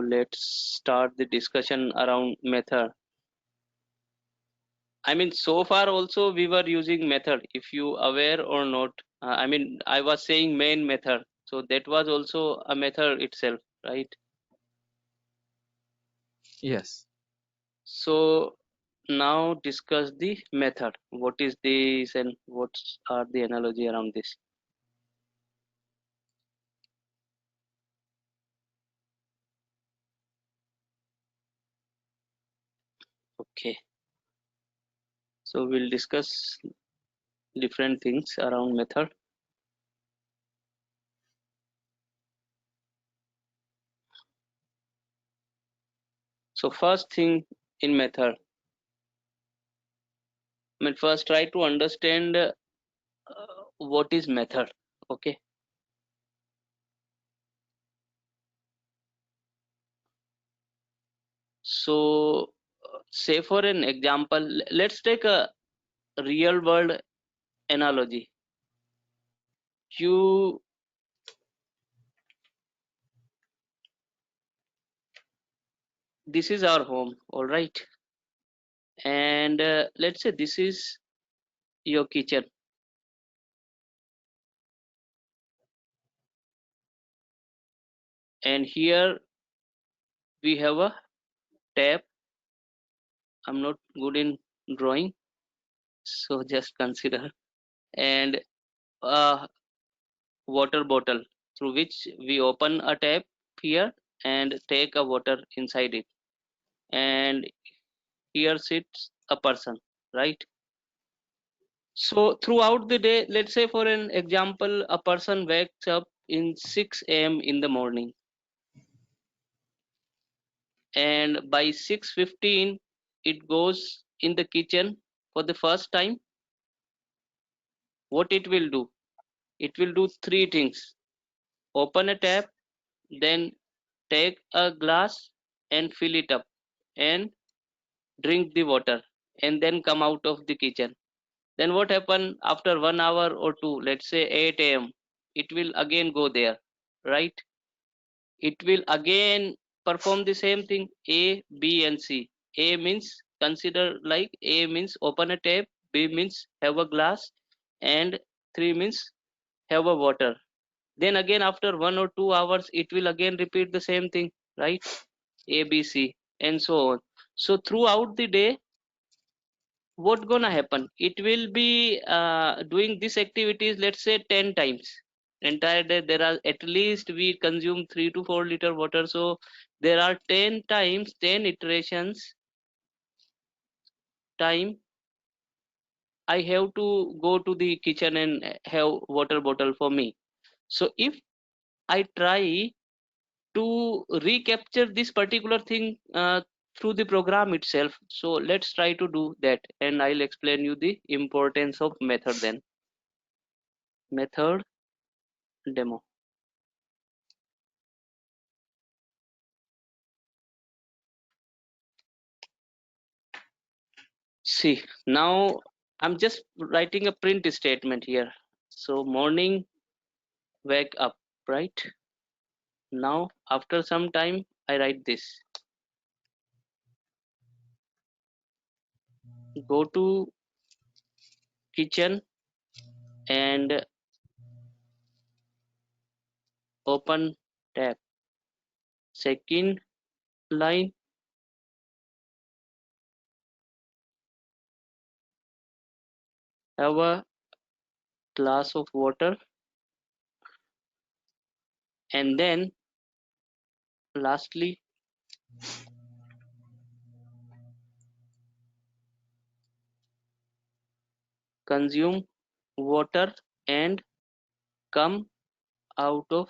let's start the discussion around method. I mean, so far also we were using method, if you aware or not. I mean, I was saying main method, so that was also a method itself, right? Yes. So now discuss the method. What is this and what are the analogy around this? Okay. So we'll discuss different things around method. So first thing in method, I mean, first try to understand what is method. Okay. So say for an example, let's take a real world analogy. You This is our home, all right, and let's say this is your kitchen, and here we have a tap. I'm not good in drawing, so just consider, and a water bottle through which we open a tap here and take a water inside it, and here sits a person, right? So throughout the day, let's say for an example, a person wakes up in 6 a.m. in the morning, and by 6:15 it goes in the kitchen for the first time. What it will do? It will do three things: open a tap, then take a glass and fill it up and drink the water, and then come out of the kitchen. Then what happen after 1 hour or two, let's say 8 a.m., it will again go there, right? It will again perform the same thing: A, B, and C. A means consider like A means open a tap, B means have a glass, and 3 means have a water. Then again after 1 or 2 hours, it will again repeat the same thing, right? A, B, C, and so on. So throughout the day, what gonna happen? It will be doing these activities, let's say 10 times. Entire day there are at least we consume 3 to 4 liter water, so there are 10 times, 10 iterations time I have to go to the kitchen and have water bottle for me. So if I try to recapture this particular thing through the program itself, so let's try to do that, and I'll explain you the importance of method then. Method demo. See, now I'm just writing a print statement here. So morning, wake up, right? Now after some time I write this: go to kitchen and open tap. Second line, have a glass of water, and then lastly, consume water and come out of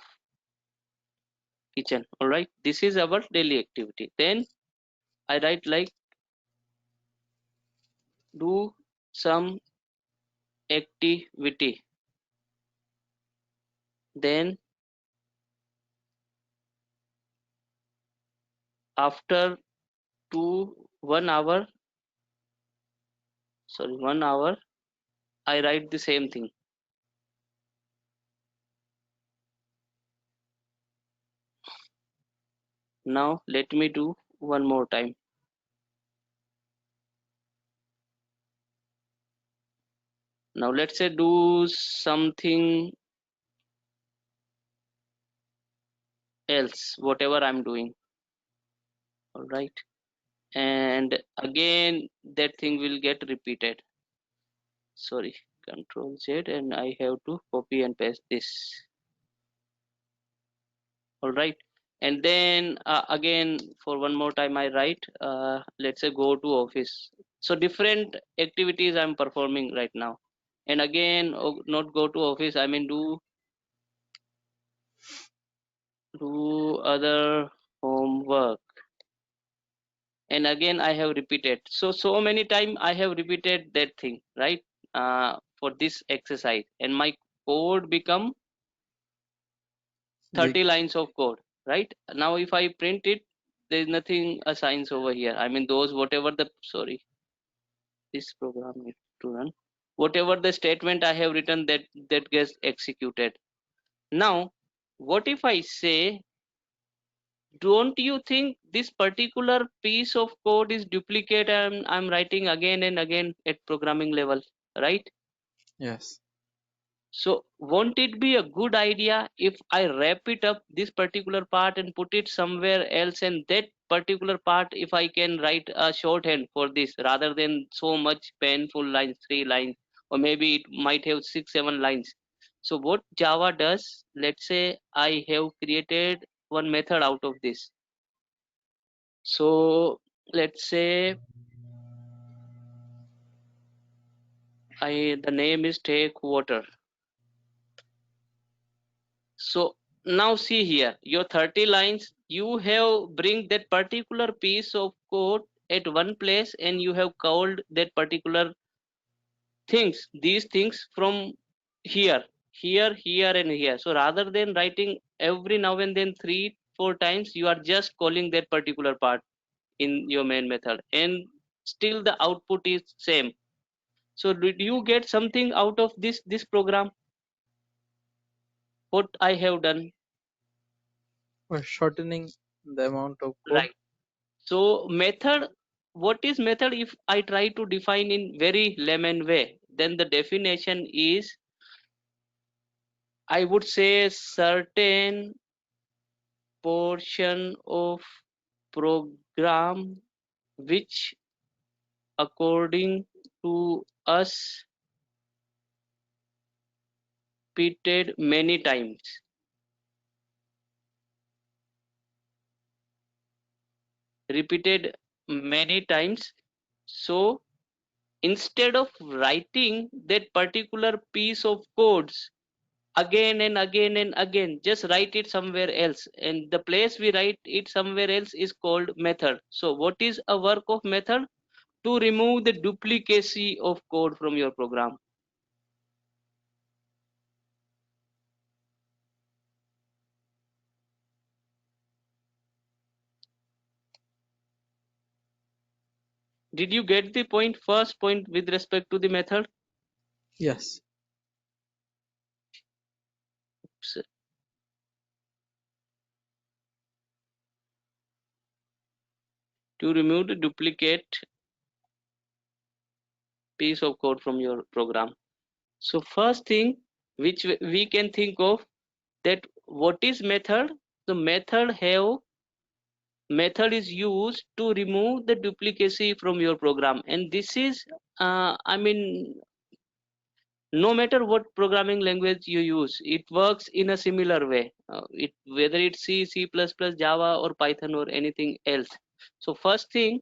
kitchen. All right, this is our daily activity. Then I write like do some activity, then after 1 hour, sorry, 1 hour, I write the same thing. Now let me do one more time. Now let's say do something else, whatever I'm doing. All right. And again, that thing will get repeated. Sorry, Control Z, and I have to copy and paste this. All right. And then again, for one more time, I write, let's say go to office. So different activities I'm performing right now. And again, not go to office, I mean do other homework. And again I have repeated, so many time I have repeated that thing, right? For this exercise, and my code become 30 Big. lines of code, right? Now if I print it, there is nothing assigns over here. I mean those whatever the, sorry, this program needs to run, whatever the statement I have written, that gets executed. Now what if I say, don't you think this particular piece of code is duplicate and I'm writing again and again at programming level, right? Yes. So won't it be a good idea if I wrap it up this particular part and put it somewhere else, and that particular part if I can write a shorthand for this rather than so much painful lines, 3 lines, or maybe it might have 6 7 lines. So what Java does, let's say I have created one method out of this. So let's say the name is take water. So now see here, your 30 lines, you have bring that particular piece of code at one place, and you have called that particular these things from here, here and here. So rather than writing every now and then 3 4 times, you are just calling that particular part in your main method, and still the output is same. So did you get something out of this program? What I have done, We're shortening the amount of code. right? So method, what is method? If I try to define in very layman way, then the definition is, I would say, certain portion of program which according to us repeated many times. Repeated many times. So instead of writing that particular piece of codes again and again and again, just write it somewhere else, and the place we write it somewhere else is called method. So what is a work of method? To remove the duplicacy of code from your program. Did you get the point? First point with respect to the method. Yes. So to remove the duplicate piece of code from your program. So first thing which we can think of, that what is method? The method is used to remove the duplicacy from your program, and this is I mean, no matter what programming language you use, it works in a similar way, whether it's C++, Java, or Python, or anything else. So first thing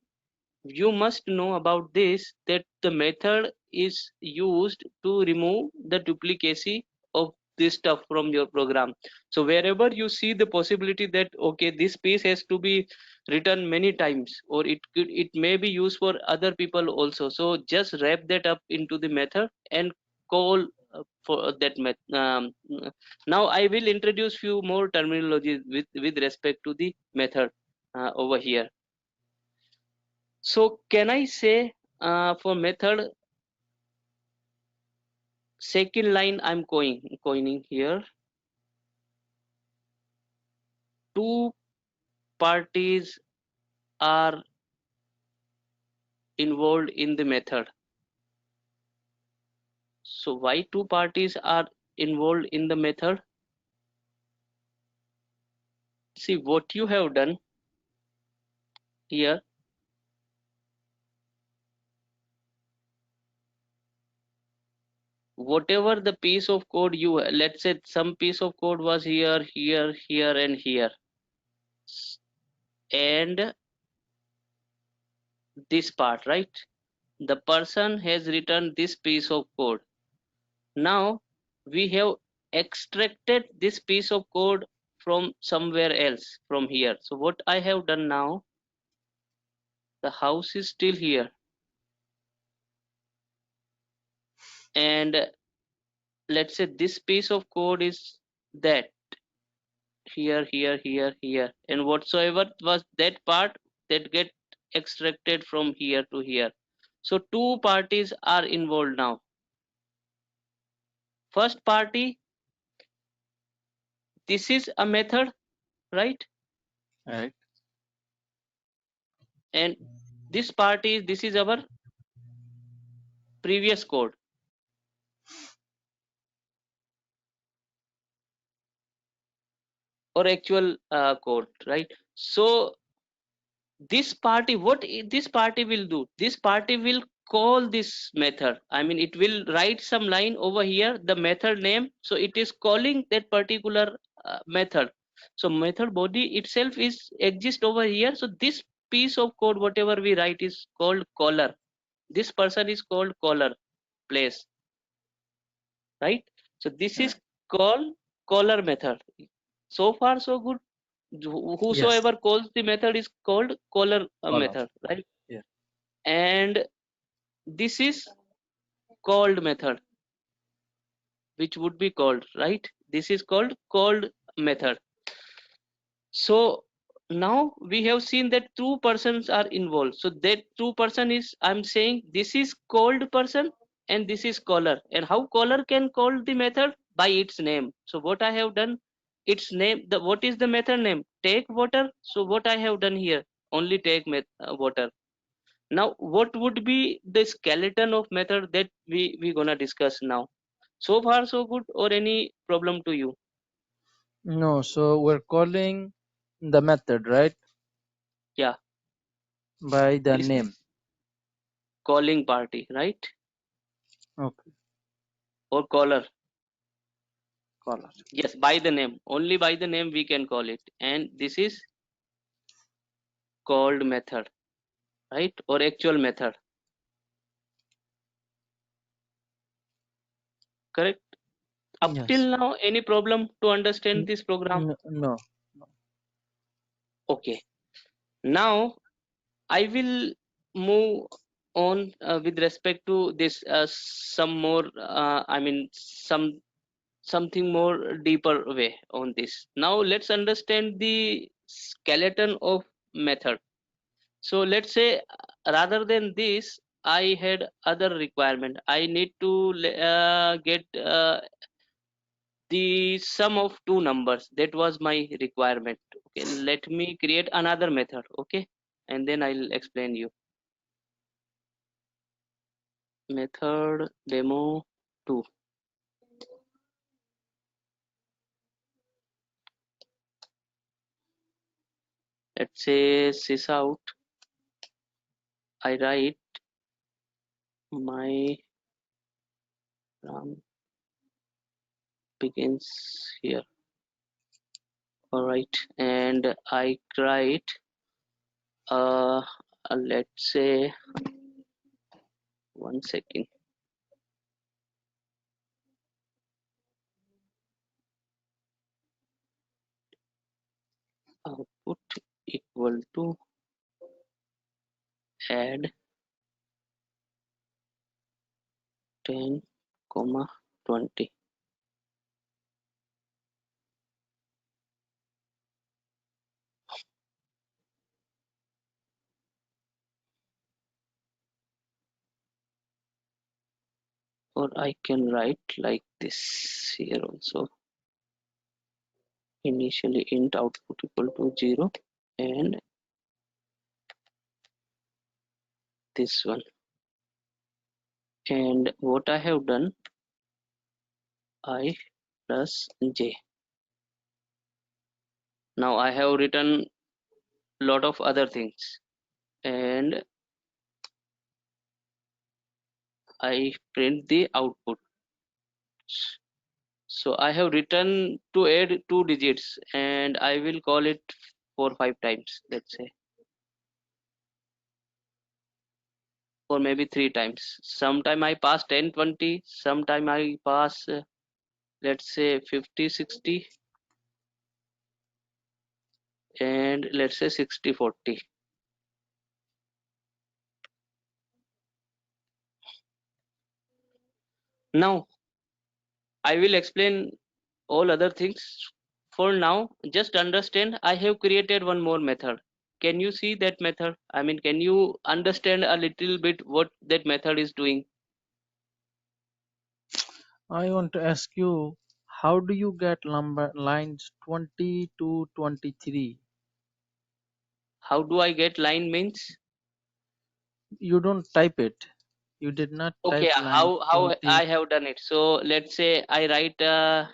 you must know about this, that the method is used to remove the duplicacy of this stuff from your program. So wherever you see the possibility that okay, this piece has to be written many times, or it may be used for other people also, so just wrap that up into the method and call for that method. Now I will introduce few more terminologies with respect to the method over here. So can I say, for method, second line I'm coining here, to parties are involved in the method? So why two parties are involved in the method? See what you have done here. Whatever the piece of code you, let's say some piece of code was here, here, here, and here, and this part, right? The person has written this piece of code. Now we have extracted this piece of code from somewhere else, from here. So what I have done now, the house is still here, and let's say this piece of code is that here, here, here, here, and whatsoever was that part, that get extracted from here to here. So two parties are involved now. First party, this is a method, right? Right. And this party, this is our previous code. Or actual code, right? So this party, this party will do, this party will call this method. I mean, it will write some line over here, the method name, so it is calling that particular method. So method body itself is exist over here. So this piece of code whatever we write is called caller. This person is called caller place, right? So this is Right. called caller method. So far so good. Yes. Whosoever calls the method is called caller Caller. method, right? Yeah. And this is called method, which would be called, right? This is called method. So now we have seen that two persons are involved. So that two person is, I'm saying this is called person and this is caller. And how caller can call the method? By its name. So what I have done, its name, the what is the method name? Take water. So what I have done here, only take water. Now what would be the skeleton of method that we gonna discuss now? So far so good, or any problem to you? No, so we're calling the method, right? Yeah, By the this is name. calling party, right? Okay. Or caller. Caller. Yes, by the name, only by the name we can call it. And this is called method, right? Or actual method, correct? Up till Yes. now any problem to understand this program? No, no. Okay, now I will move on with respect to this some more I mean something more deeper way on this. Now let's understand the skeleton of method. So let's say rather than this, I had other requirement. I need to get the sum of two numbers. That was my requirement. Okay, let me create another method. Okay, and then I'll explain you. Method demo 2. Let's say sys out. I write my program begins here. All right, and I write let's say 1 second. Output equal to add 10 comma 20. Or I can write like this here also. Initially int output equal to 0. and this one. And what I have done, I plus j. Now I have written lot of other things, and I print the output. So I have written to add 2 digits, and I will call it 4 5 times, let's say, or maybe 3 times. Sometime I pass 10 20, sometime I pass let's say 50 60, and let's say 60 40. Now I will explain all other things. For now, just understand I have created one more method. Can you see that method? I mean, can you understand a little bit what that method is doing? I want to ask you, how do you get number lines 20 to 23? How do I get line means? You don't type it. You did not Okay, type line how 20. I have done it. So let's say I write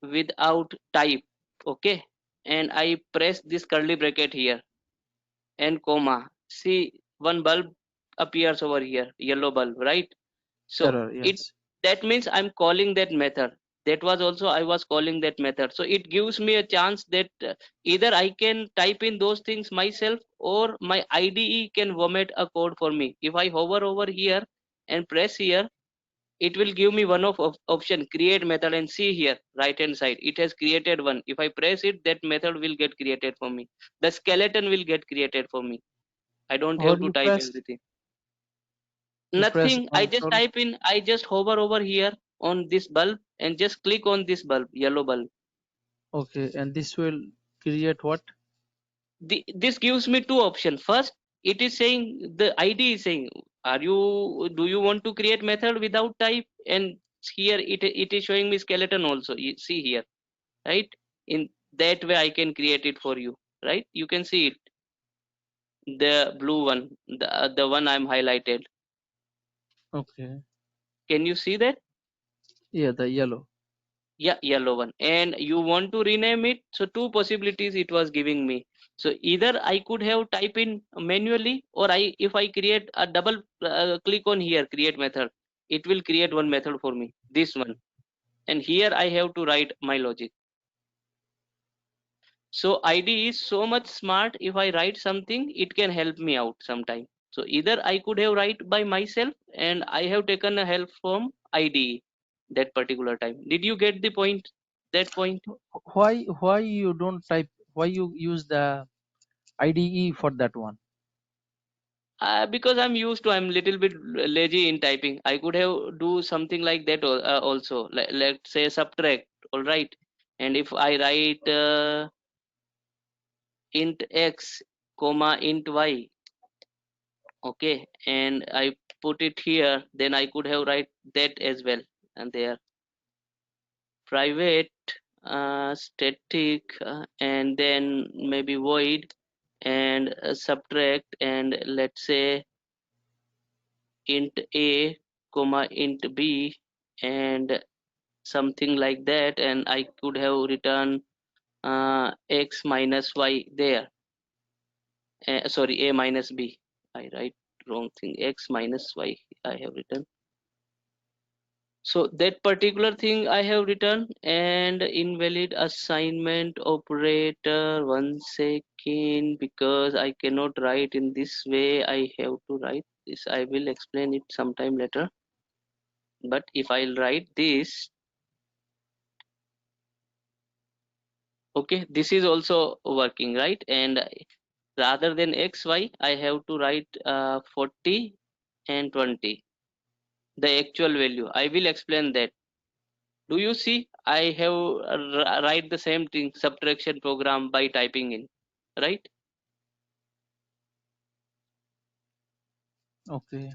without type, okay, and I press this curly bracket here and comma. See, one bulb appears over here, yellow bulb, right? So Error, it, yes. that means I'm calling that method. That was also I was calling that method. So it gives me a chance that either I can type in those things myself, or my IDE can vomit a code for me. If I hover over here and press here, it will give me one of option, create method, and see here right hand side it has created one. If I press it, that method will get created for me. The skeleton will get created for me. I don't Or have to you type press everything. you press Nothing. I just console. type in, I just hover over here on this bulb and just click on this bulb, yellow bulb. Okay, and this will create what? This gives me two options. First, it is saying, the ID is saying, do you want to create method without type? And here it is showing me skeleton also. You see here, right? In that way I can create it for you, right? You can see it, the blue one, the one I'm highlighted. Okay. Can you see that? Yeah, the yellow. Yeah, yellow one. And you want to rename it, so two possibilities it was giving me. So either I could have type in manually, or I, if I create a double click on here create method, it will create one method for me, this one. And here I have to write my logic. So ID is so much smart. If I write something, it can help me out sometime. So either I could have write by myself, and I have taken a help from IDE that particular time. Did you get the point? That point? Why you don't type? Why you use the IDE for that one? Because I'm used to, I'm little bit lazy in typing. I could have do something like that also. Let's say subtract, all right. And if I write int x, comma int y, okay, and I put it here, then I could have write that as well. And there, private, static, and then maybe void, and subtract, and let's say int a, comma int b, and something like that. And I could have written x minus y there. Sorry, a minus b. I write wrong thing, x minus y I have written. So that particular thing I have written. And invalid assignment operator, 1 second, because I cannot write in this way. I have to write this. I will explain it sometime later. But if I'll write this, okay, this is also working, right? And rather than xy, I have to write 40 and 20, the actual value. I will explain that. Do you see? I have write the same thing, subtraction program, by typing in, right? Okay.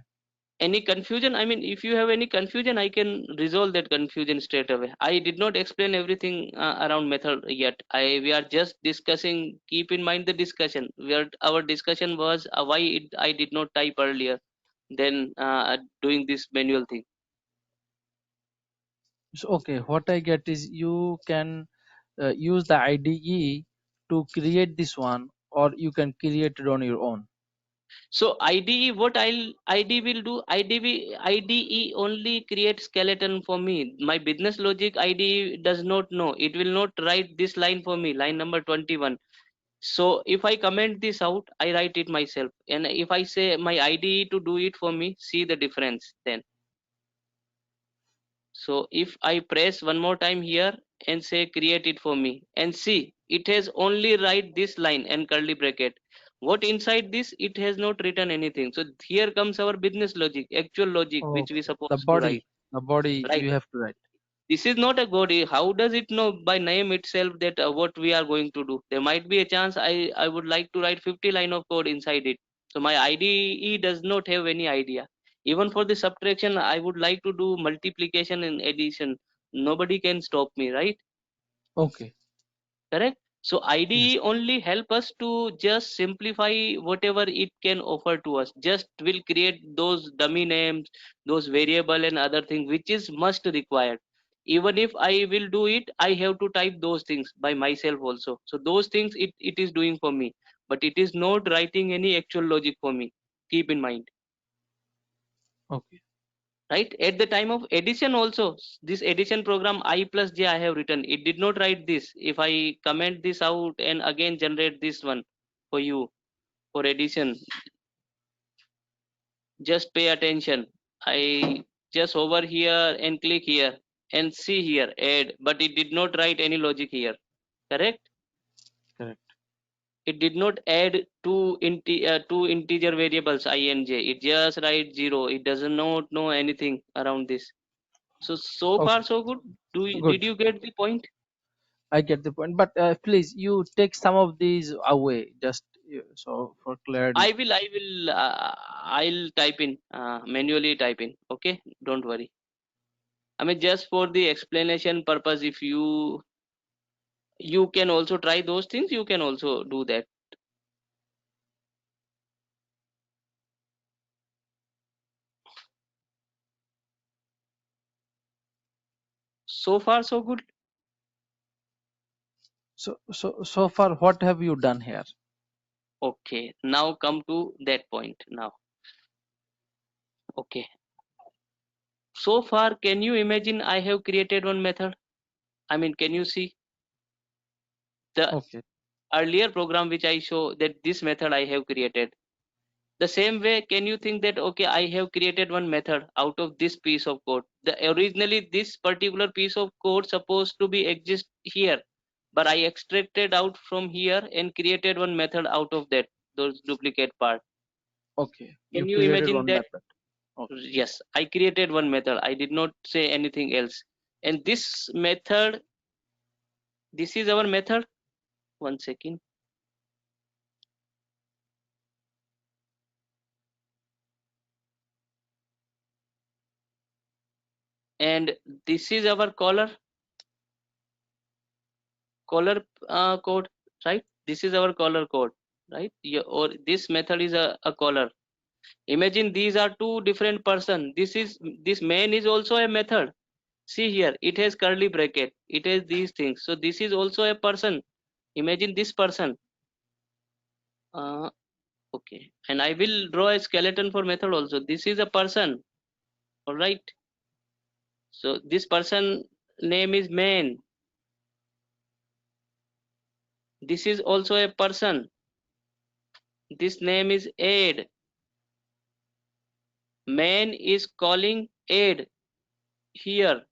Any confusion? I mean, if you have any confusion, I can resolve that confusion straight away. I did not explain everything around method yet. We are just discussing. Keep in mind the discussion where our discussion was why I did not type earlier than doing this manual thing. So, okay, what I get is you can use the IDE to create this one, or you can create it on your own. So IDE, what IDE will do, IDE only create skeleton for me. My business logic IDE does not know. It will not write this line for me, line number 21. So if I comment this out, I write it myself. And if I say my IDE to do it for me, see the difference then. So if I press one more time here and say create it for me, and see, it has only write this line and curly bracket. What inside this, it has not written anything. So here comes our business logic, actual logic, which we Okay, supposed to write. the body Right. you have to write. This is not a god. How does it know by name itself that what we are going to do? There might be a chance I would like to write 50 line of code inside it. So my IDE does not have any idea. Even for the subtraction, I would like to do multiplication and addition. Nobody can stop me, right? Okay, Correct. So yes. IDE only help us to just simplify whatever it can offer to us. Just will create those dummy names, those variable and other things which is must required. Even if I will do it, I have to type those things by myself also. So those things it is doing for me, but it is not writing any actual logic for me. Keep in mind. Okay, Right, at the time of addition also, this addition program I plus j I have written, it did not write this. If I comment this out and again generate this one for you for addition, just pay attention. I just over here and click here and see here add, but it did not write any logic here. Correct. correct. It did not add two integer variables I and j. It just write 0. It does not know anything around this. So far Okay, so good. good. Did you get the point? I get the point, but please, you take some of these away, just so for clarity. I'll type in manually type in. Okay, don't worry. I mean, just for the explanation purpose, if you can also try those things, you can also do that. So far so good. So far, what have you done here? Okay, now come to that point now. Okay, so far can you imagine I have created one method? I mean, can you see the Okay, earlier program which I show that this method I have created? The same way, can you think that okay, I have created one method out of this piece of code. The originally this particular piece of code supposed to be exist here, but I extracted out from here and created one method out of that, those duplicate part. okay. You Can you created imagine one that? method. Okay, Yes, I created one method. I did not say anything else. And this method, this is our method. One second. And this is our caller code, right? This is our caller code, right? Yeah, or this method is a caller. Imagine these are two different person. This main is also a method. See here, it has curly bracket, it has these things. So this is also a person. Imagine this person. uh, okay, and I will draw a skeleton for method also. This is a person. All right, so this person name is man. This is also a person. This name is aid. Man is calling aid here.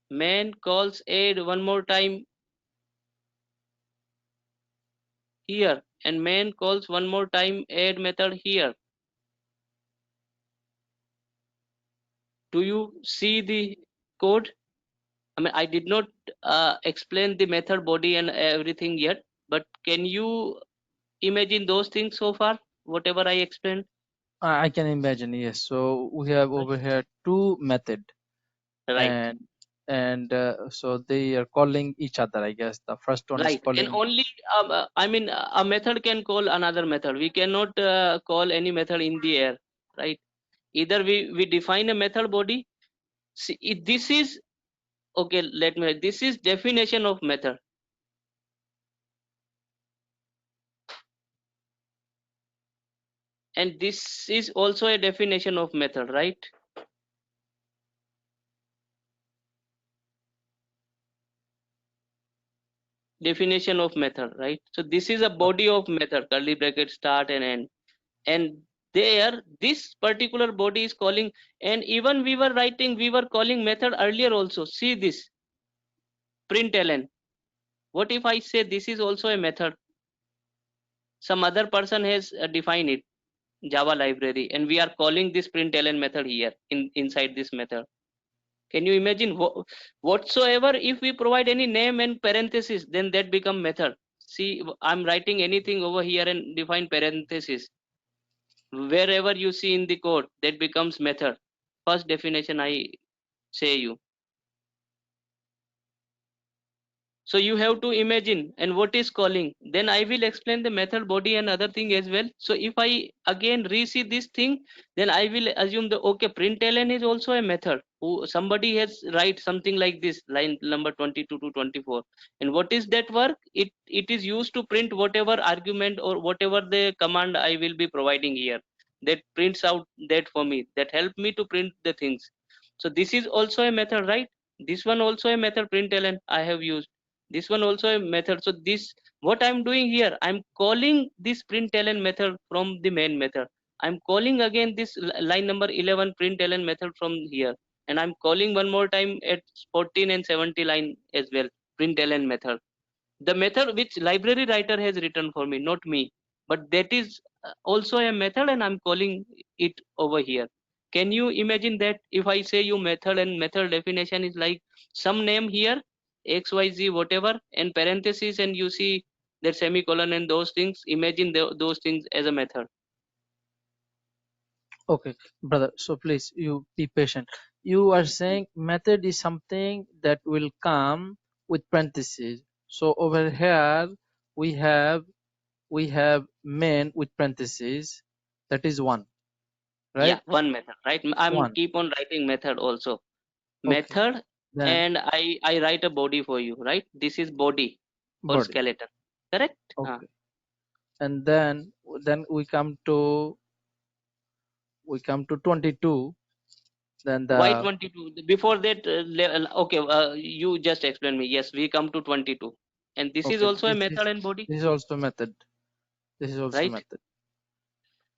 Man calls aid one more time here, and man calls one more time add method here. Do you see the code? I mean, I did not explain the method body and everything yet, but can you imagine those things so far? Whatever I explained. I can imagine, yes. So we have over here two method, Right. and so they are calling each other. I guess the first one is Right. And calling. only, I mean, a method can call another method. We cannot call any method in the air, right? Either we define a method body. See, this is okay. Let me. This is definition of method, and this is also a definition of method, right? Definition of method, right? So this is a body of method, curly bracket, start and end. And there, this particular body is calling, and even we were writing, we were calling method earlier also. See this, println. What if I say this is also a method? Some other person has defined it, Java library, and we are calling this println method here inside this method. Can you imagine whatsoever if we provide any name and parenthesis, then that become method. See, I'm writing anything over here and define parenthesis. Wherever you see in the code, that becomes method. First definition I say you. So you have to imagine and what is calling. Then I will explain the method body and other thing as well. So if I again re-see this thing, then I will assume the okay, println is also a method. Who somebody has write something like this, line number 22 to 24. And what is that work? It is used to print whatever argument or whatever the command I will be providing here. That prints out that for me. That help me to print the things. So this is also a method, right? This one also a method, println I have used. This one also a method. So this, what I'm doing here, I'm calling this println method from the main method. I'm calling again this line number 11 println method from here, and I'm calling one more time at 14 and 70 line as well, println method, the method which library writer has written for me, not me. But that is also a method, and I'm calling it over here. Can you imagine that if I say you method, and method definition is like some name here, xyz whatever, and parentheses, and you see that semicolon and those things, imagine those things as a method. Okay, brother. So please, you be patient. You are saying method is something that will come with parentheses. So over here we have main with parentheses. That is one, Yeah, right? one method, right? I'm One. keep on writing method also, Okay. method. Then And I write a body for you, right? This is body or body. skeleton, correct? Okay. And then we come to 22. Then Why the 22? Before that, okay, you just explain me. Yes, we come to 22, and this is okay. also a This method is and body, this is also method. This is also right? method.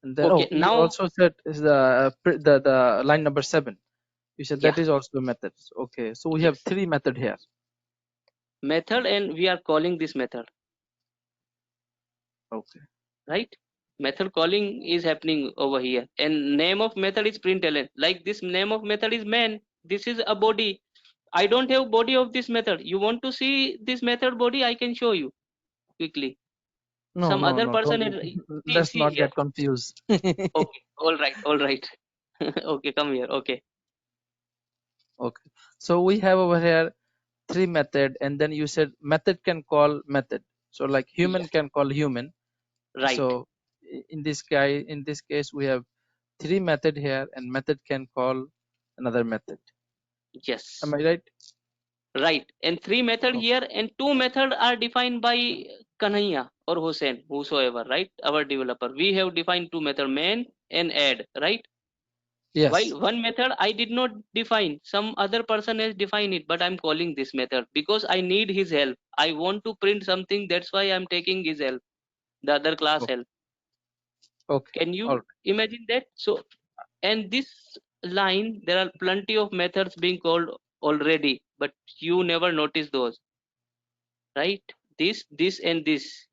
And then Okay, you now also said is the line number 7. You said yeah, that is also a method. Okay, so we have yes, three method here. method, and we are calling this method, Okay. right? Method calling is happening over here, and name of method is println. Like this name of method is man. This is a body. I don't have body of this method. You want to see this method body? I can show you quickly. No, Some no, other no. person Don't, is, let's see not here. get confused. Okay, all right, all right. Okay, come here. Okay, Okay. So we have over here three method, and then you said method can call method. So like human yes, can call human. right. So in this case we have three method here, and method can call another method. Am Yes, I right? right. And three method Oh, here, and two method are defined by Kanhaiya or Hussein, whosoever, right? Our developer. We have defined two method, main and add, right? yes. While one method I did not define, some other person has defined it, but I'm calling this method because I need his help. I want to print something, that's why I'm taking his help, the other class Okay. help. Okay. Can All you right. imagine that? So, and this line, there are plenty of methods being called already, but you never notice those, right? This and this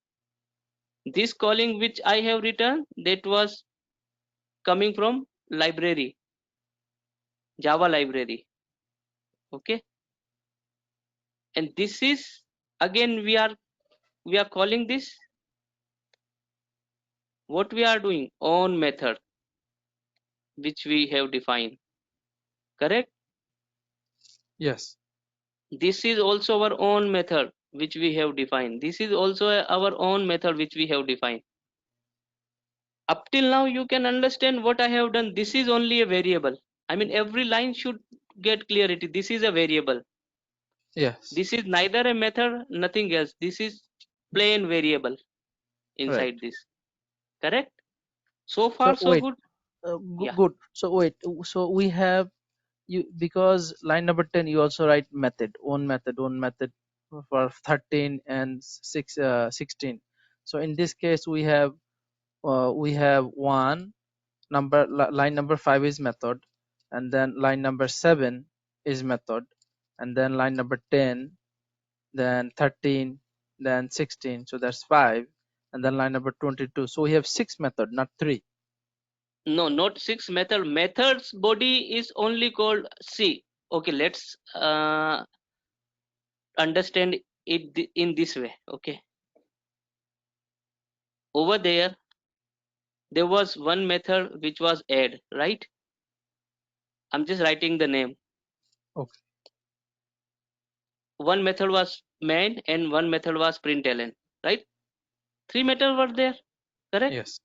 calling which I have written, that was coming from library, Java library. Okay, and this is again we are calling this, what we are doing, on method. which we have defined. Correct? Yes. This is also our own method which we have defined. This is also our own method which we have defined. Up till now you can understand what I have done. This is only a variable. I mean, every line should get clarity. This is a variable. Yes. This is neither a method, nothing else. This is plain variable Right. inside this. Correct? So So far so wait. good. Yeah. Good. So wait. So we have you, because line number 10 you also write method, own method for 13 and 16. So in this case we have one number, line number 5 is method, and then line number 7 is method, and then line number 10, then 13, then 16, so that's 5, and then line number 22. So we have 6 method, not 3. No, not six method. Methods body is only called C. Okay, let's understand it in this way. Okay. Over there was one method which was add, right? I'm just writing the name. Okay. One method was main and one method was println, right? Three methods were there, correct? Yes.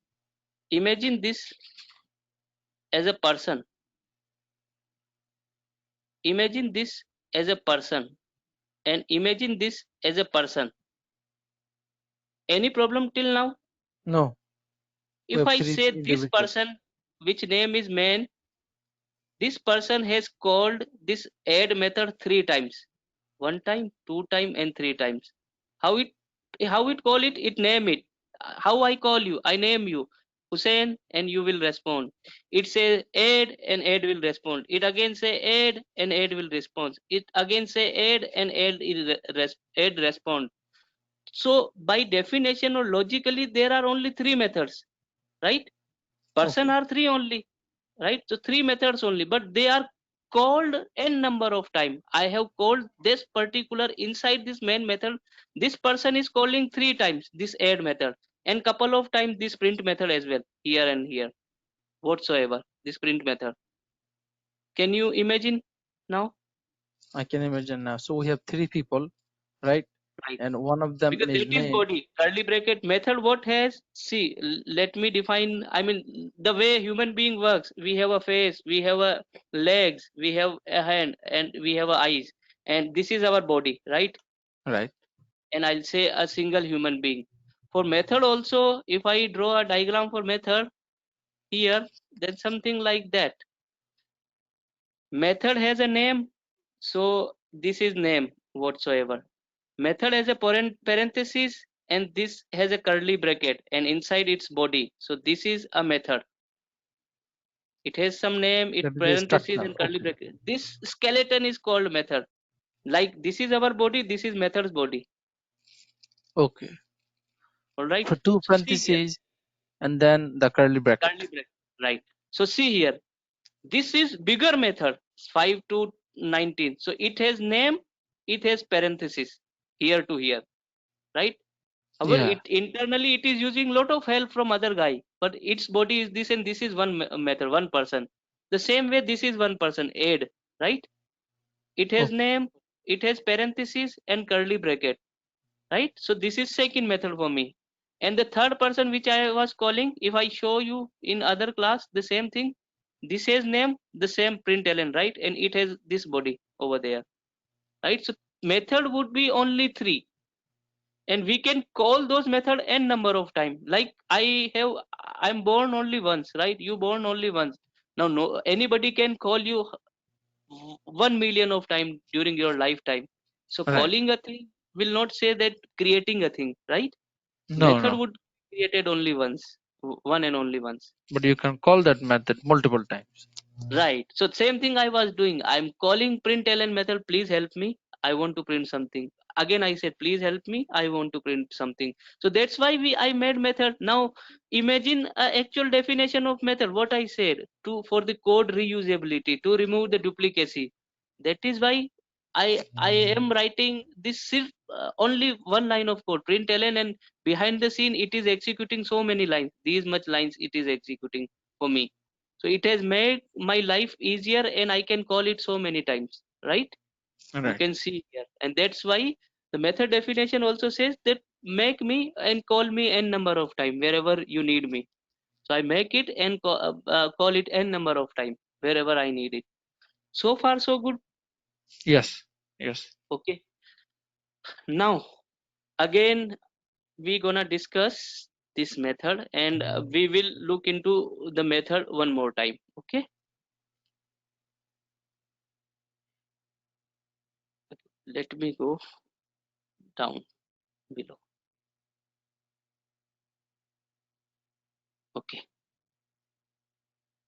Imagine this as a person. Imagine this as a person and imagine this as a person. Any problem till now? No, we If have I 3 say this individual. person, which name is main, this person has called this add method three times. One time, two time, and three times. How it call it? It name it. How I call you? I name you, Hussein, and you will respond. It say add and add will respond. It again say add and add will respond. It again say add and add add respond. So by definition or logically, there are only three methods, right? Person Okay. are three only, right? So three methods only, but they are called n number of time. I have called this particular inside this main method. This person is calling three times this add method and couple of times this print method as well, here and here, whatsoever this print method. Can you imagine now? I can imagine now. So we have 3 people, right? Right. And one of them Because is that is main. body. Curly bracket method what has? See, let me define. I mean, the way human being works. We have a face, we have a legs, we have a hand, and we have a eyes. And this is our body, right? Right. And I'll say a single human being. For method also, if I draw a diagram for method here, then something like that. Method has a name, so this is name whatsoever. Method has a parenthesis and this has a curly bracket and inside its body. So this is a method. It has some name, it That is the parenthesis structure. and curly Okay. bracket. This skeleton is called method. Like this is our body, this is method's body. Okay. All right. For 2 So see here, parentheses and then the curly bracket. curly bracket. Right. So see here, this is bigger method 5 to 19. So it has name, it has parenthesis here to here, right? However, Yeah. it internally it is using lot of help from other guy, but its body is this and this is one method, one person. The same way this is one person, aid, right? It has Okay. name, it has parenthesis and curly bracket, right? So this is second method for me. And the third person which I was calling, if I show you in other class, the same thing. This has name, the same println, right? And it has this body over there, right? So method would be only three and we can call those method n number of time. Like I'm born only once, right? You born only once. Now no anybody can call you 1 million of time during your lifetime. So Right. calling a thing will not say that creating a thing, right? No, Method no. would be created only once, one and only once. But you can call that method multiple times. Right. So same thing I was doing. I'm calling println method, please help me. I want to print something. Again I said, please help me. I want to print something. So that's why I made method. Now imagine a actual definition of method. What I said to for the code reusability to remove the duplicacy. That is why I am writing this only one line of code println and behind the scene it is executing so many lines. These much lines it is executing for me. So it has made my life easier, and I can call it so many times, right? You Right. can see here, and that's why the method definition also says that make me and call me n number of time wherever you need me. So I make it and call it n number of time wherever I need it. So far so good. Yes. Yes. Okay, now again we gonna discuss this method, and we will look into the method one more time. Okay, let me go down below. Okay,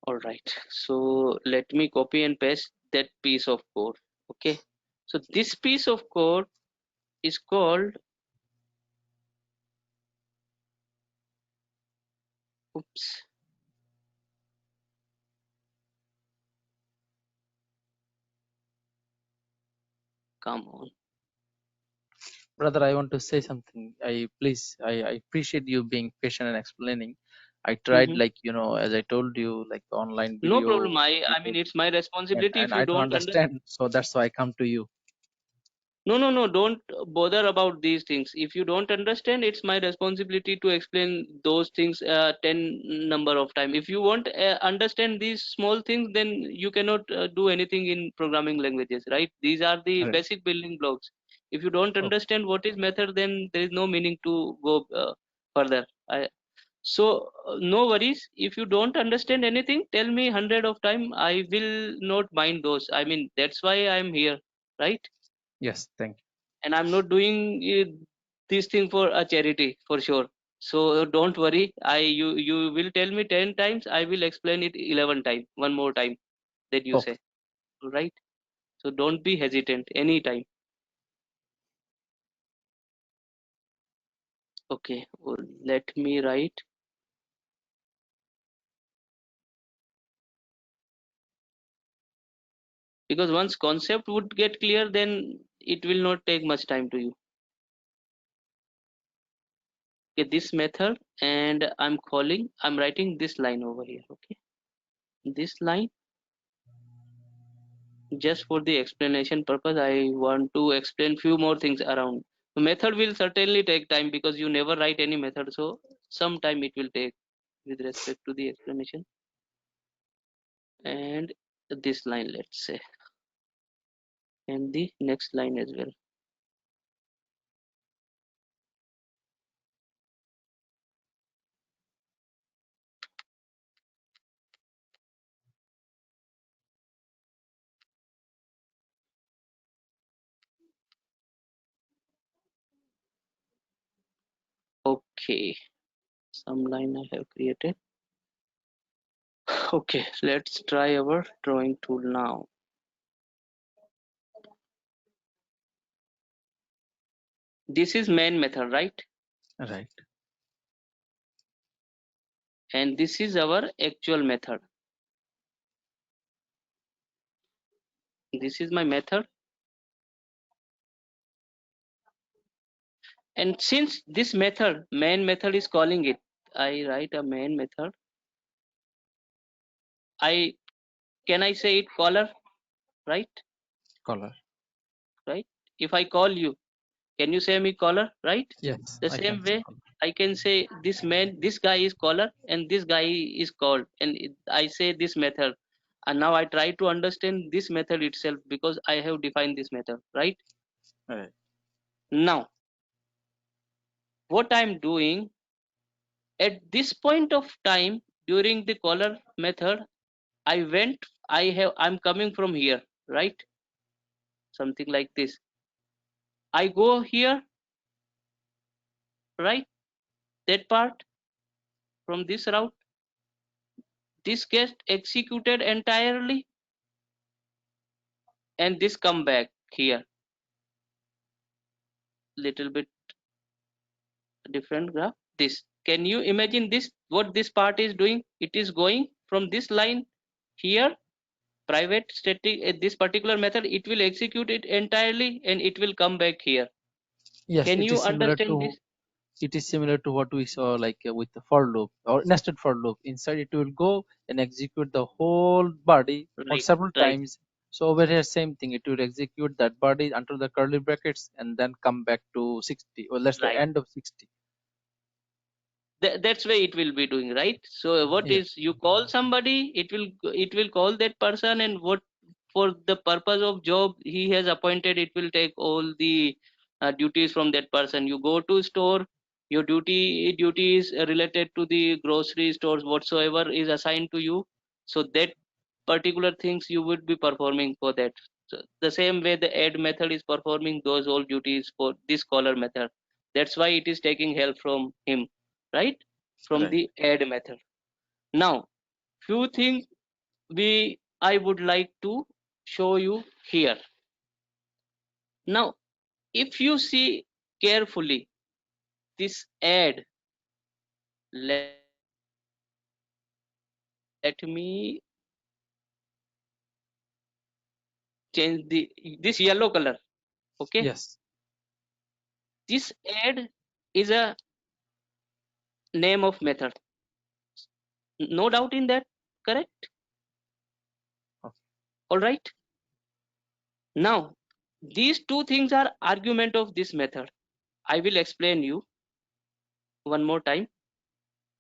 all right, so let me copy and paste that piece of code. Okay, so this piece of code is called, oops, come on. Brother, I want to say something. I appreciate you being patient and explaining. I tried, Mhm. like, as I told you, like online No video, problem. I mean, YouTube, it's my responsibility. and If you I don't don't understand, understand, so that's why I come to you. no, don't bother about these things. If you don't understand, it's my responsibility to explain those things 10 number of time. If you won't understand these small things, then you cannot do anything in programming languages, right? These are the Right. basic building blocks. If you don't Okay. understand what is method, then there is no meaning to go further. No worries. If you don't understand anything, tell me 100 of time. I will not mind those. I mean, that's why I'm here, right? Yes. Thank you. And I'm not doing this thing for a charity for sure. So don't worry. You will tell me 10 times, I will explain it 11 times, one more time that you Okay. say, right? So don't be hesitant anytime. Okay, well, let me write, because once concept would get clear, then it will not take much time to you. Okay, this method, and I'm writing this line over here. Okay, this line, just for the explanation purpose, I want to explain few more things around. The method will certainly take time because you never write any method, so some time it will take with respect to the explanation. And this line, let's say, and the next line as well. Okay, some line I have created. Okay, let's try our drawing tool now. This is main method, right? Right. And this is our actual method. This is my method, and since this method, main method, is calling it, I write a main method. I Can I say it caller, right? Color. Right. If I call you, can you say me caller, right? Yes, The I same can say way, color. I can say this man, this guy is caller, and this guy is called, and I say this method, and now I try to understand this method itself because I have defined this method, right? Right. Now, what I'm doing at this point of time during the caller method, I'm coming from here, right? Something like this. I go here, right? That part, from this route, this gets executed entirely, and this come back here. Little bit different graph. This, can you imagine this, what this part is doing? It is going from this line here, private static, this particular method, it will execute it entirely and it will come back here. Yes, Can it you is similar understand to this? it is similar to what we saw like with the for loop or nested for loop. Inside it will go and execute the whole body or Right, several right, times. So over here same thing, it will execute that body until the curly brackets and then come back to 60, or let's say right. end of 60. That's why it will be doing, right? So what Yes. is, you call somebody, it will call that person, and what, for the purpose of job he has appointed, it will take all the duties from that person. You go to store, your duty is related to the grocery stores, whatsoever is assigned to you. So that particular things you would be performing for that. So the same way the add method is performing those all duties for this caller method. That's why it is taking help from him, right? From Right. the add method. Now, few things we I would like to show you here. Now, if you see carefully this add, let me change this yellow color. Okay, Yes. this add is a name of method. No doubt in that, correct? Okay. All right. Now, these two things are argument of this method. I will explain you one more time.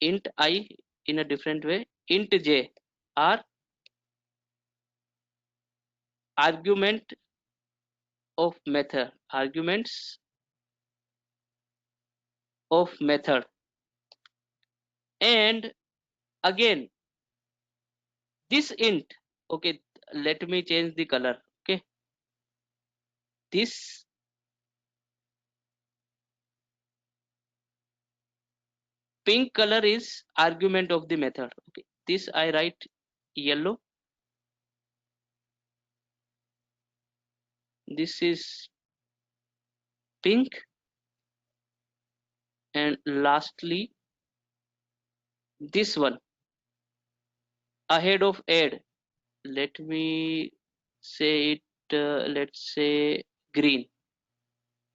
Int I in a different way, int j are argument of method, arguments of method. And again, this int, okay, let me change the color. Okay, this pink color is argument of the method. Okay, this I write yellow, this is pink, and lastly this one ahead of add, let me say it, let's say green.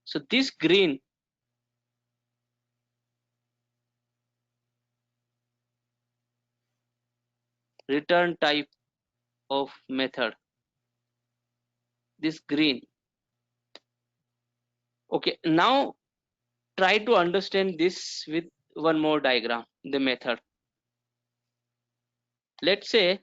So this green return type of method, this green. Okay, now try to understand this with one more diagram, the method. Let's say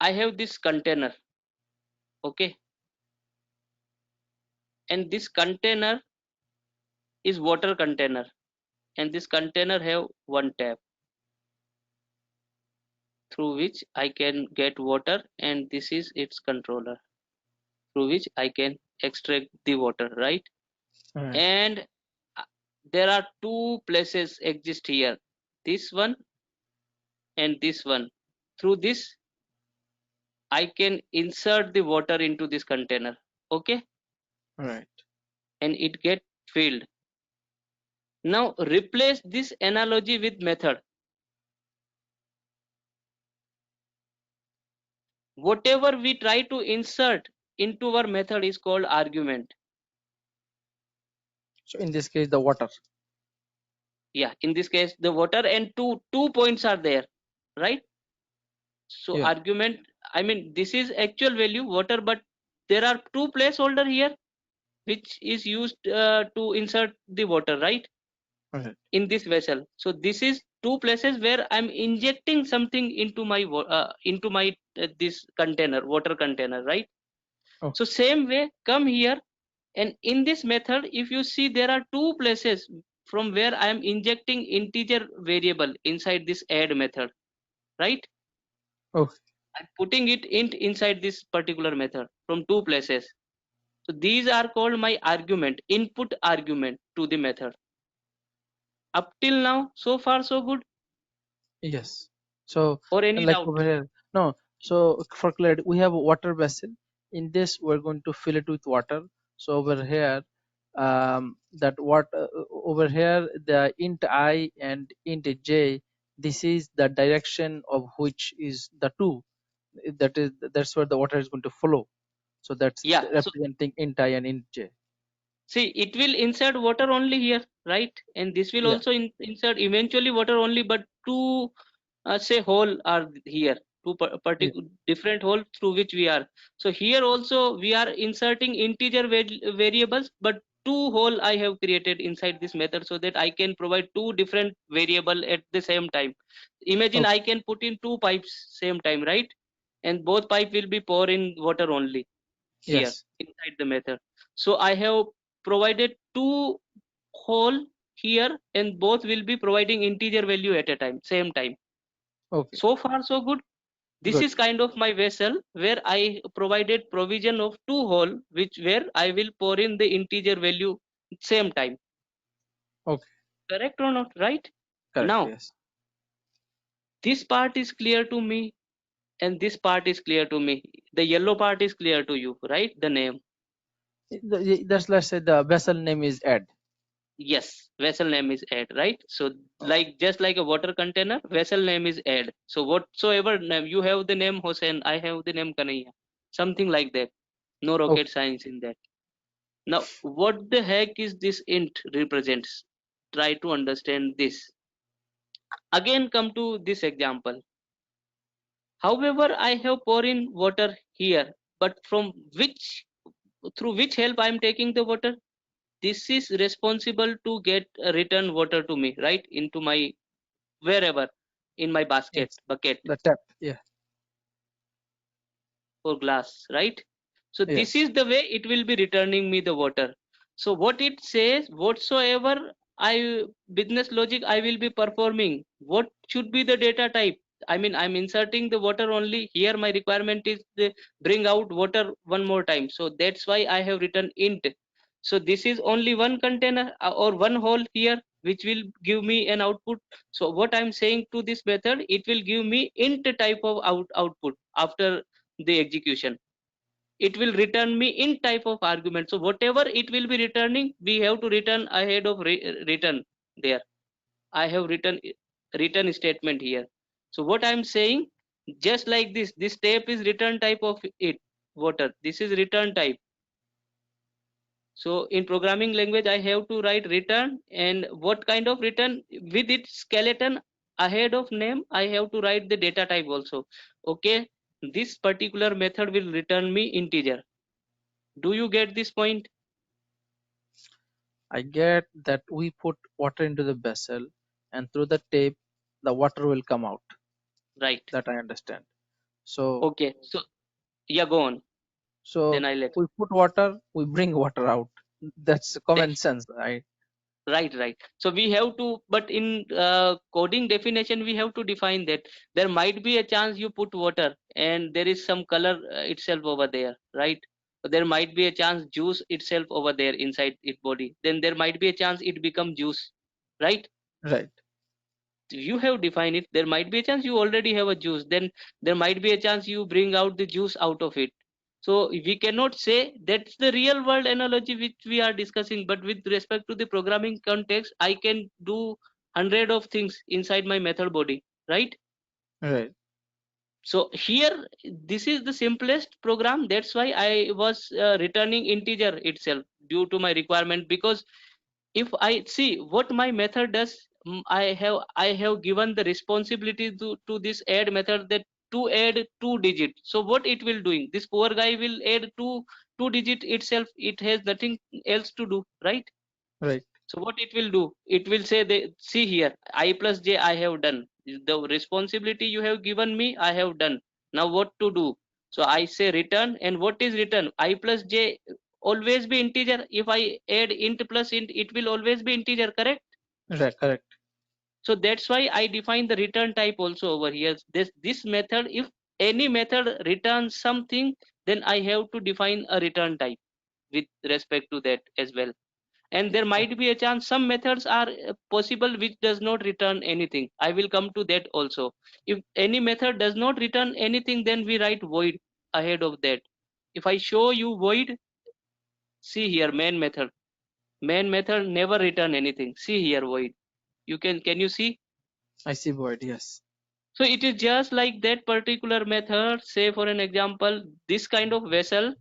I have this container, okay, and this container is water container, and this container have one tap through which I can get water, and this is its controller through which I can extract the water, right? All right. And uh, there are two places exist here, this one and this one. Through this I can insert the water into this container, okay, All right. and it get filled. Now replace this analogy with method. Whatever we try to insert into our method is called argument. So in this case the water. Yeah, in this case the water, and two points are there, right? So Yeah. argument, I mean this is actual value water, but there are two placeholder here which is used to insert the water, right, All right. in this vessel. So this is two places where I'm injecting something into my this container, water container, right? So Okay. same way come here, and in this method if you see there are two places from where I am injecting integer variable inside this add method, right? Okay. I'm putting it inside this particular method from two places. So these are called my argument, input argument to the method. Up till now, so far so good, Yes. So or any like doubt? over here, no. So for clarity, we have a water vessel. In this, we're going to fill it with water. So over here, that what over here the int I and int j this is the direction of which is the two. That's where the water is going to flow. So that's Yeah, so representing int I and int j. see, it will insert water only here, right? And this will Yeah. also insert eventually water only, but two say hole are here, two Yeah. particular different hole through which we are. So here also we are inserting integer variables, but two hole I have created inside this method so that I can provide two different variable at the same time. Imagine Okay. I can put in two pipes same time, right? And both pipe will be pour in water only here Yes. inside the method. So I have provided two hole here, and both will be providing integer value at a time, same time. Okay. So far so good. This Good. is kind of my vessel where I provided provision of two hole, which where I will pour in the integer value same time. Okay. Correct or not? Right? Correct. Now Yes. this part is clear to me, and this part is clear to me. The yellow part is clear to you, right? The name. That's, let's say the vessel name is add. Yes, vessel name is add, right? So Okay. like just like a water container, vessel name is add. So whatsoever name you have, the name Hussein, I have the name Kanaya, something like that. No Okay. rocket science in that. Now what the heck is this int represents? Try to understand this. Again come to this example. However, I have pour in water here, but from which through which help I am taking the water? This is responsible to get a return water to me, right, into my wherever, in my basket Yes. bucket The tap. Yeah. or glass, right? So this Yes. is the way it will be returning me the water. So what it says, whatsoever I business logic I will be performing, what should be the data type? I mean, I'm inserting the water only here. My requirement is the bring out water one more time, so that's why I have written int. So this is only one container or one hole here which will give me an output. So what I'm saying to this method, it will give me int type of output after the execution. It will return me in type of argument. So whatever it will be returning, we have to return ahead of return there. I have written return statement here. So what I'm saying, just like this step is return type of it, water, this is return type. So in programming language I have to write return, and what kind of return? With its skeleton ahead of name, I have to write the data type also. Okay, this particular method will return me integer. Do you get this point? I get that we put water into the vessel, and through the tape, the water will come out. Right. That I understand. So, Okay, so yeah, go on, then so I let. we put water, we bring water out. That's common Def- sense, right? right. So we have to, but in coding definition we have to define that there might be a chance you put water and there is some color itself over there, right? There might be a chance juice itself over there inside its body, then there might be a chance it become juice, right? Right. You have defined it. There might be a chance you already have a juice, then there might be a chance you bring out the juice out of it. So we cannot say that's the real world analogy which we are discussing, but with respect to the programming context I can do hundred of things inside my method body, right? Right. So here this is the simplest program, that's why I was returning integer itself due to my requirement. Because if I see what my method does, I have given the responsibility to this add method that to add two digit. So what it will doing, this poor guy will add two digit itself, it has nothing else to do, right? Right. So what it will do, it will say, they see here, I plus j I have done, the responsibility you have given me I have done. Now what to do? So I say return, and what is return? I plus j always be integer. If I add int plus int, it will always be integer, correct? Right. Correct. So that's why I define the return type also over here. This method, if any method returns something, then I have to define a return type with respect to that as well. And there Oh, might be a chance some methods are possible which does not return anything. I will come to that also. If any method does not return anything, then we write void ahead of that. If I show you void, see here, main method never return anything. See here, void. You can you see? I see void. Yes. So it is just like that particular method. Say for an example, this kind of vessel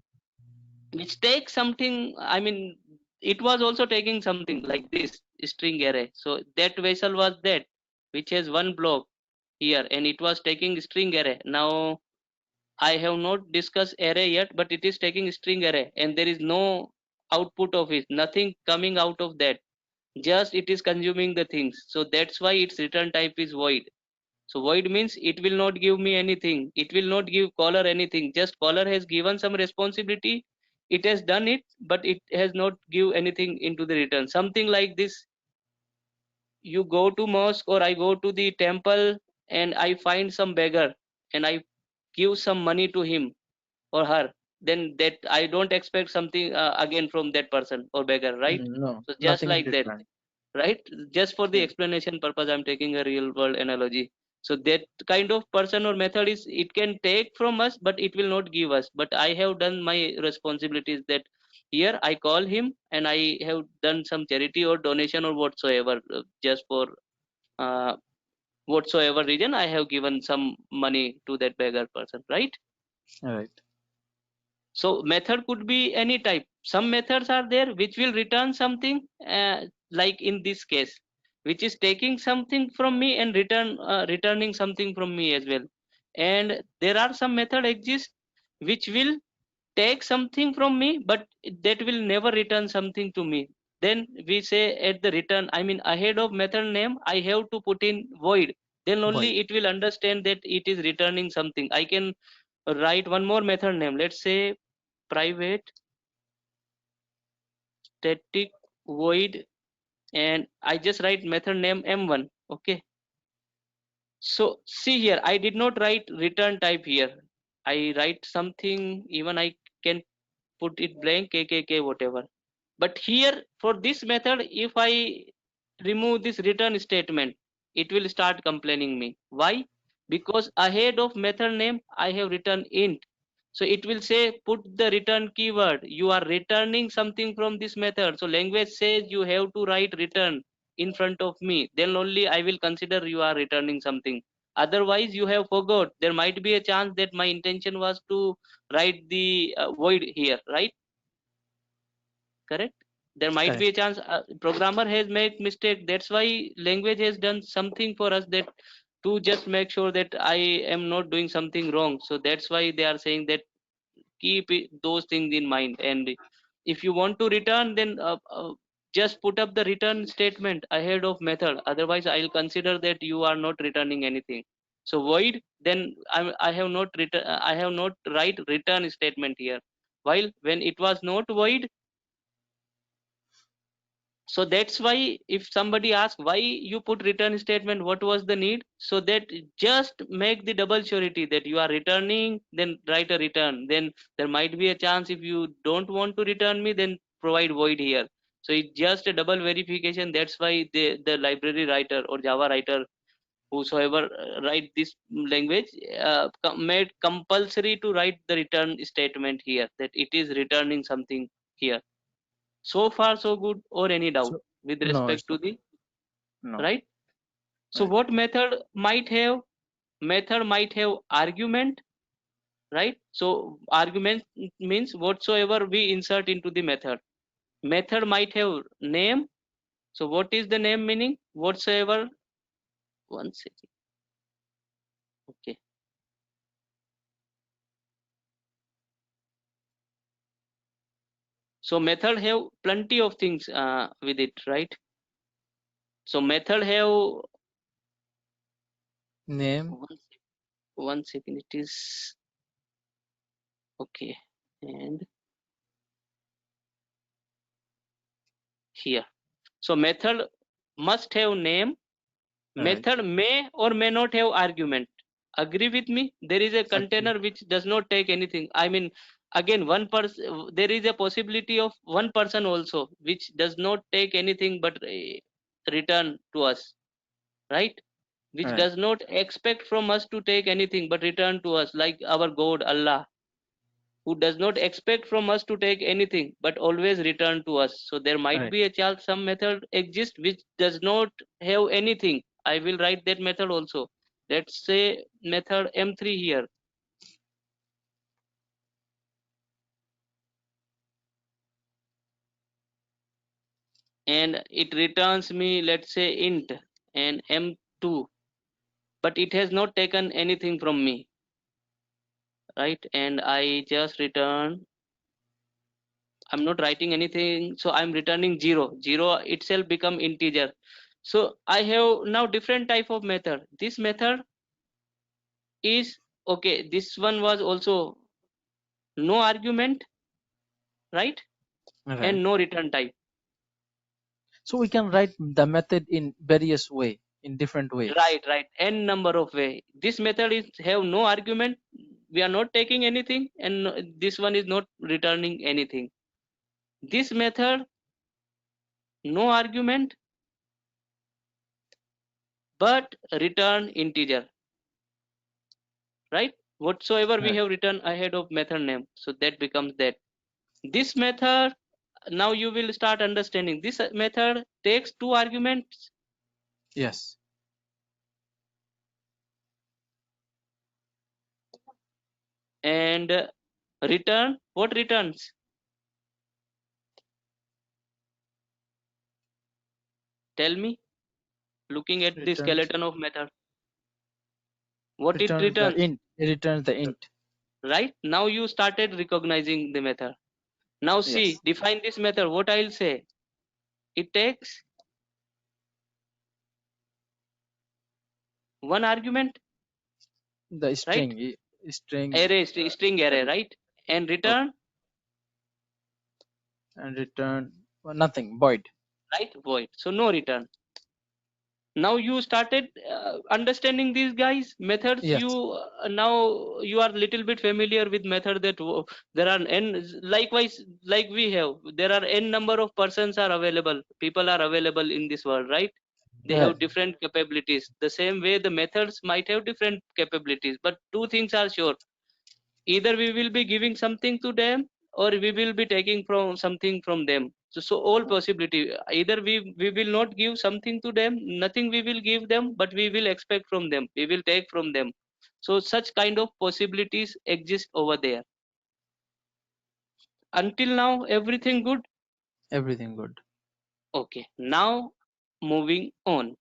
which takes something, I mean, it was also taking something like this string array. So that vessel was that which has one block here, and it was taking string array. Now I have not discussed array yet, but it is taking string array, and there is no output of it, nothing coming out of that, just it is consuming the things. So that's why its return type is void. So void means it will not give me anything. It will not give caller anything. Just caller has given some responsibility. It has done it, but it has not give anything into the return. Something like this. You go to mosque or I go to the temple and I find some beggar and I give some money to him or her. Then that I don't expect something again from that person or beggar, right? No, So just nothing in like that, return. right? Just for the Right. explanation purpose, I'm taking a real world analogy. So that kind of person or method is, it can take from us but it will not give us. But I have done my responsibilities, that here I call him and I have done some charity or donation or whatsoever, just for uh, whatsoever reason I have given some money to that beggar person, right? Right. So method could be any type. Some methods are there which will return something, like in this case, which is taking something from me and returning something from me as well. And there are some method exist which will take something from me, but that will never return something to me. Then we say at the return, I mean ahead of method name, I have to put in void. Then Void. only it will understand that it is returning something. I can write one more method name. Let's say private static void, and I just write method name m1. Okay, so see here, I did not write return type here. I write something, even I can put it blank kkk whatever. But here for this method, if I remove this return statement, it will start complaining me. Why? Because ahead of method name I have written int. So it will say put the return keyword, you are returning something from this method. So language says you have to write return in front of me, then only I will consider you are returning something. Otherwise you have forgot, there might be a chance that my intention was to write the void here, right? Correct. There might be a Correct. chance programmer has made mistake. That's why language has done something for us, that to just make sure that I am not doing something wrong. So that's why they are saying that keep those things in mind. And if you want to return, then just put up the return statement ahead of method. Otherwise I'll consider that you are not returning anything. So void, then I have not return, I have not write return statement here. While when it was not void, so that's why if somebody asks why you put return statement, what was the need, so that just make the double surety that you are returning, then write a return. Then there might be a chance if you don't want to return me, then provide void here. So it's just a double verification. That's why the library writer or java writer, whosoever write this language, made compulsory to write the return statement here, that it is returning something here. So far so good, or any doubt So with no, respect it's to not. the, No. right? So Right. what method might have? Method might have argument, right? So argument means whatsoever we insert into the method. Method might have name. So what is the name meaning? Whatsoever. One second. Okay. So method have plenty of things with it, right? So method have Name. one, one second. It is okay. And here. So method must have name. Right. Method may or may not have argument. Agree with me? There is a Agree. container which does not take anything. I mean, again, one person, there is a possibility of one person also which does not take anything but return to us, right? Which Right. does not expect from us to take anything but return to us, like our God Allah, who does not expect from us to take anything but always return to us. So there might Right. be a chance some method exists which does not have anything I will write that method also. Let's say method M3 here. And it returns me, let's say, int and M2, but it has not taken anything from me, right? And I just return, I'm not writing anything, so I'm returning 0. 0 itself become integer. So I have now different type of method. This method is okay. This one was also no argument, right? Right. And no return type. So we can write the method in various way, in different ways. Right. N number of way. This method is have no argument. We are not taking anything, and this one is not returning anything. This method, no argument, but return integer, right? Whatsoever we Right. have written ahead of method name, so that becomes that. This method, now you will start understanding. This method takes two arguments Yes. and return. What returns? Tell me. Looking at the Returns skeleton of method, what it returns the returns, int. It returns the int. right? Now you started recognizing the method. Now see, Yes. define this method. What I'll say, it takes one argument, The right? string Array, string array, right? And okay, return, and return nothing, void. right? Void. So no return. Now you started understanding these guys methods. Yes. You now you are little bit familiar with method that there are n, likewise like we have, there are n number of persons are available, people are available in this world, right? They Right. have different capabilities. The same way the methods might have different capabilities, but two things are sure: either we will be giving something to them, or we will be taking from something from them. So all possibility, either we will not give something to them, nothing we will give them, but we will expect from them, we will take from them. So such kind of possibilities exist over there. Until now everything good? Everything good. Okay, now moving on.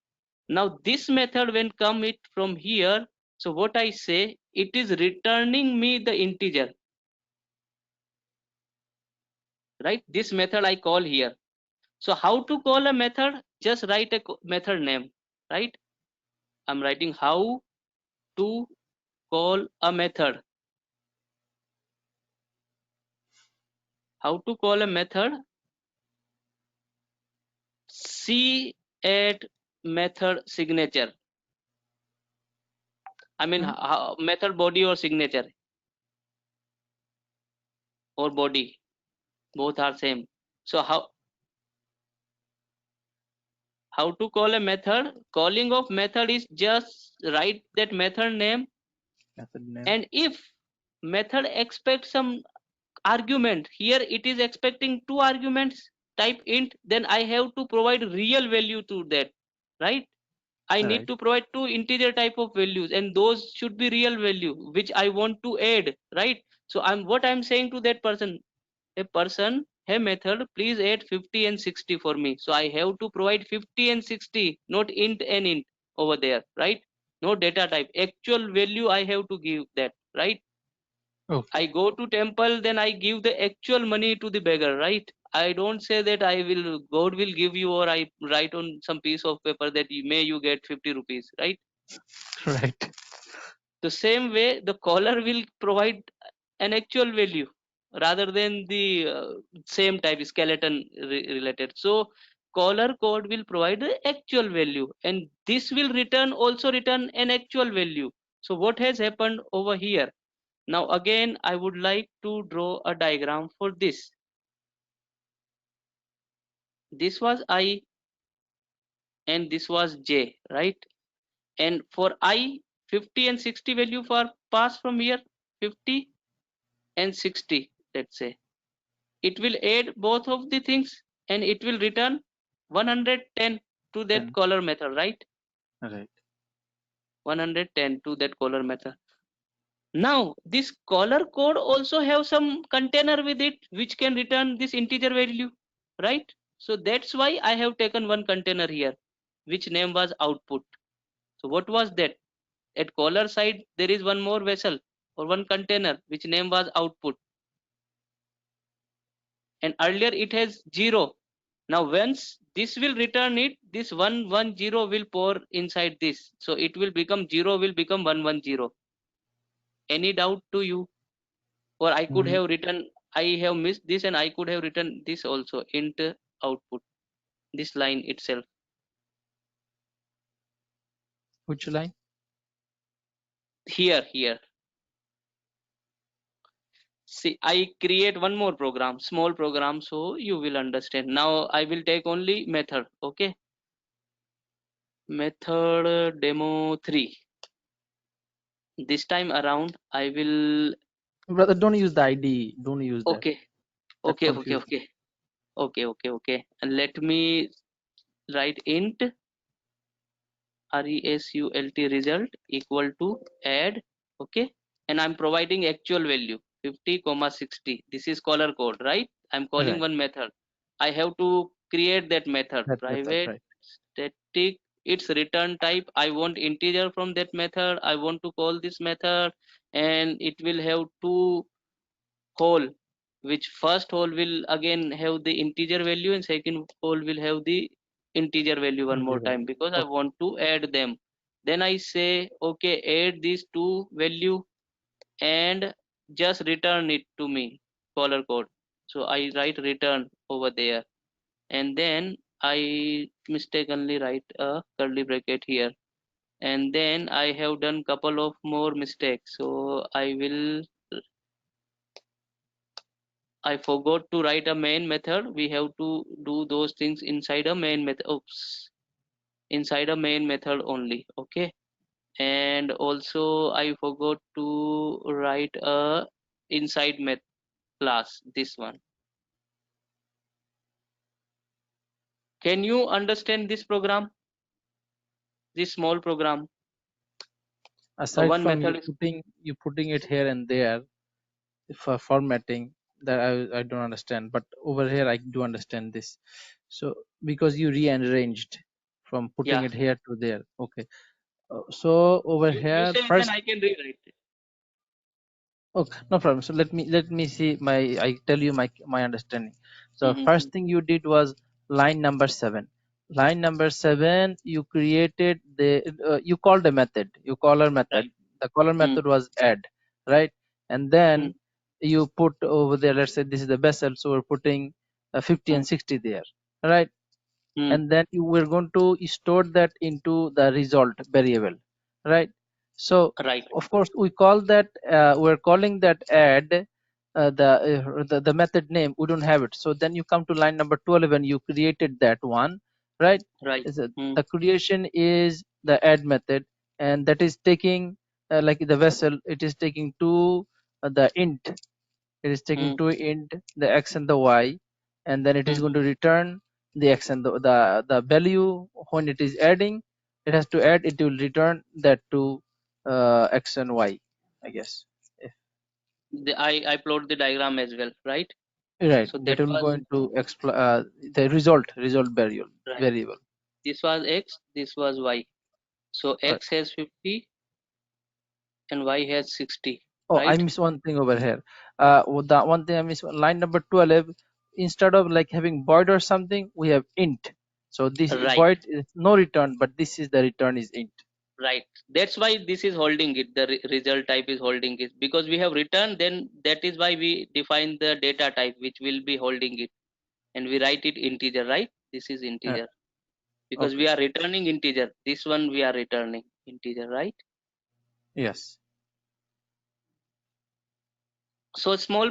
Now this method, when come it from here, so what I say, it is returning me the integer, right? This method I call here. So how to call a method? Just write a method name, right? I'm writing how to call a method. How to call a method? C at method signature. I mean Hmm? method body or signature or body, both are same. So how to call a method? Calling of method is just write that method name, Method name. and if method expects some argument, here it is expecting two arguments, type int, then I have to provide real value to that, right? I need Right. to provide two integer type of values, and those should be real value which I want to add, right? So I'm saying to that person, a person, hey method, please add 50 and 60 for me. So I have to provide 50 and 60, not int and int over there, right? No data type, actual value I have to give that, right? Okay. I go to temple, then I give the actual money to the beggar, right? I don't say that I will, God will give you, or I write on some piece of paper that may you get 50 rupees, right? Right. The same way, the caller will provide an actual value rather than the same type skeleton related. So caller code will provide the actual value, and this will return also return an actual value. So what has happened over here? Now again, I would like to draw a diagram for this. This was I and this was J, right? And for I, 50 and 60 value for pass from here, 50 and 60, let's say. It will add both of the things and it will return 110 to that 10. caller method, right? Right. 110 to that caller method. Now this caller code also have some container with it which can return this integer value, right? So that's why I have taken one container here, which name was output. So what was that? At caller side there is one more vessel or one container which name was output, and earlier it has 0. Now once this will return it, this 110 will pour inside this, so it will become 0 will become 110. Any doubt to you? Or I could Mm, have written, I have missed this and I could have written this also, int output, this line itself. which line? Here see, I create one more program, small program, so you will understand. Now I will take only method. Okay, method demo 3. This time around I will. Brother, don't use the ID. Don't use that. Okay, That okay, okay, confusing. okay, okay, and let me write int result result equal to add. Okay, and I'm providing actual value 50 comma 60. This is caller code, right? I'm calling Right. one method. I have to create that method, That method. private Right. static, its return type. I want integer from that method. I want to call this method, and it will have two hole, which first hole will again have the integer value and second hole will have the integer value one more Integer time, value. because I Okay. want to add them. Then I say okay, add these two value and just return it to me, caller code. So I write return over there, and then I mistakenly write a curly bracket here, and then I have done couple of more mistakes, so I forgot to write a main method. We have to do those things inside a main method. Oops, inside a main method only. Okay, and also I forgot to write a inside met class. This one. Can you understand this program? This small program. Aside One from method is you putting it here and there for formatting, that I don't understand. But over here I do understand this. So because you rearranged from putting yeah. it here to there. Okay. So over You here say then first. I can rewrite it. Okay, no problem. So let me see my I tell you my understanding. So Mm-hmm. first thing you did was line number 7. Line number 7, you created the you called a method. You caller method. Right. The caller Mm, method was add, right? And mm, then you put over there. Let's say this is the vessel, so we're putting 50 mm, and 60 there, right? mm. And then you were going to store that into the result variable, right? So Right. of course we call that we're calling that add the method name. We don't have it, so then you come to line number 12 and you created that one, right? Right. Mm, The creation is the add method, and that is taking like the vessel, it is taking two the int, it is taking mm, two int, the x and the y, and then it is going mm. to return the x and the value. When it is adding, it has to add, it will return that to x and y, I guess. If- I plot the diagram as well, right? right, So that that will was go into the result right. variable. This was x, this was y. So Right. x has 50 and y has 60, Oh, I right? miss one thing over here. The one thing I miss, line number 12, instead of like having void or something, we have int. So this Right, void is no return, but this is the return is int. right. That's why this is holding it. The result type is holding it because we have returned. Then that is why we define the data type which will be holding it, and we write it integer, right? This is Uh, integer because we okay. are returning integer. This one we are returning integer, right? Yes. So small